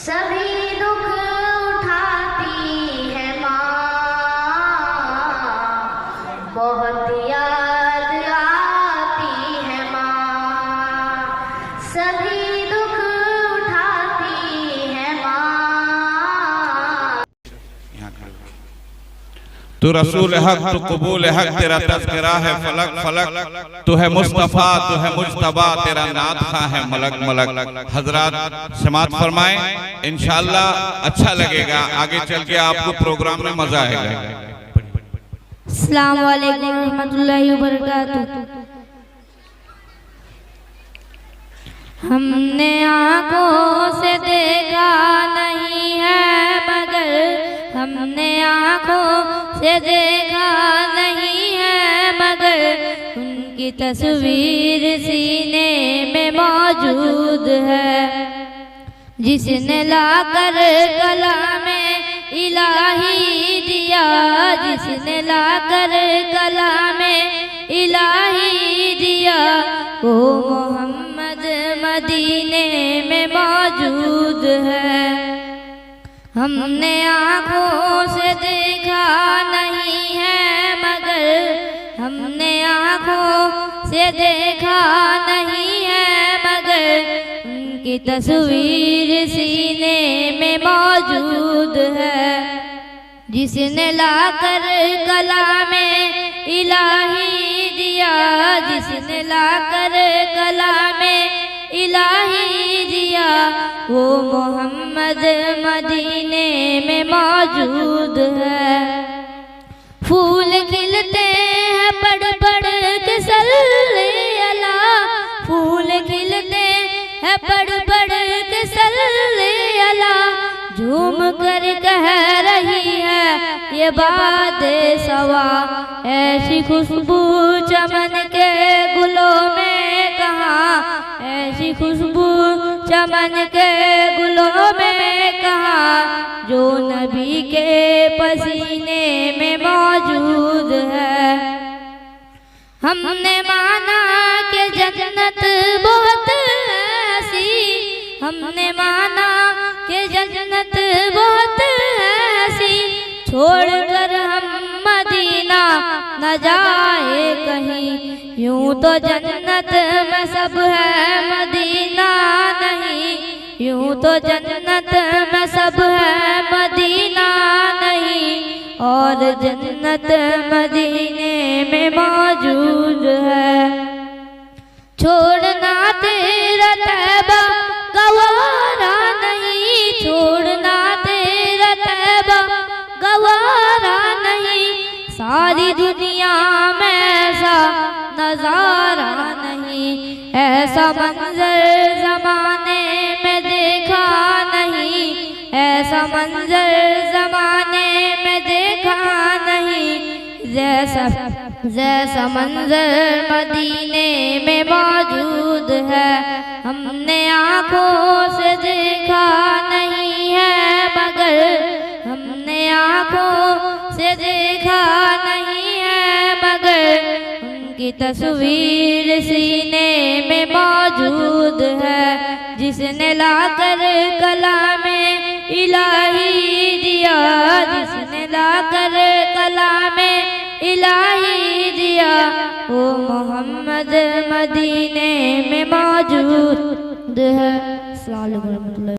सभी दुख उठाती है माँ, बहुत याद आती है माँ। सभी दुख उठाती है माँ। तू रसूल हक, तू कबूल हक, तेरा तज़किरा है फलक फलक, तू है मुस्तफ़ा, तू है मुज्तबा, तेरा नात खा है मलक मलक। हजरात समात फरमाएं, इंशाअल्लाह अच्छा लगेगा, आगे चल के आपको प्रोग्राम में मजा आएगा। अस्सलाम वालेकुम रहमतुल्लाहि व बरकातुहू। हमने आँखों से देखा नहीं है मगर, हमने आँखों से देखा नहीं है मगर, उनकी तस्वीर सीने में मौजूद है। जिसने लाकर कलामे इलाही दिया, जिसने लाकर कलामे इलाही दिया, वो मोहम्मद मदीने में मौजूद है। हमने आँखों से देखा नहीं है मगर, हमने आँखों से देखा नहीं है मगर, उनकी तस्वीर सीने में मौजूद है। जिसने लाकर कलामे इलाही दिया, जिसने लाकर कलामे इलाही दिया, वो मोहम्मद मदीने में मौजूद है। फूल खिलते हैं पढ़ पढ़ के सल्ले अला, फूल खिलते हैं पढ़ पढ़ के सल्ले अला, झूम कर कह रही है ये बात सवा। ऐसी खुशबू चमन के गुलों में कहाँ, ऐसी खुशबू चमन के गुलों में कहाँ, जो नबी के पसीने में मौजूद है। हमने माना कि जन्नत बहुत ऐसी, हमने माना कि जन्नत बहुत ऐसी, छोड़कर हम मदीना न जाए कहीं। यूं तो जन्नत में सब है मदीना नहीं, यूं तो जन्नत में सब है मदीना नहीं, और जन्नत मदीने में मौजूद है। छोड़ना तेरा तैबा गवारा नहीं, छोड़ना तेरा तैबा गवारा नहीं, सारी दुनिया में ऐसा नजारा नहीं, ऐसा मंजर जमाने में देखा नहीं, ऐसा मंजर जमाने में देखा नहीं, जैसा मंजर मदीने में मौजूद है। हमने आँखों से देखा नहीं है मगर, हमने आँखों से देखा नहीं है मगर, उनकी तस्वीर सीने में मौजूद है। जिसने लाकर कलामे इलाही दिया, जिसने लाकर कलामे इलाही दिया, वो मोहम्मद मदीने में मौजूद है। अस्सलाम वालेकुम।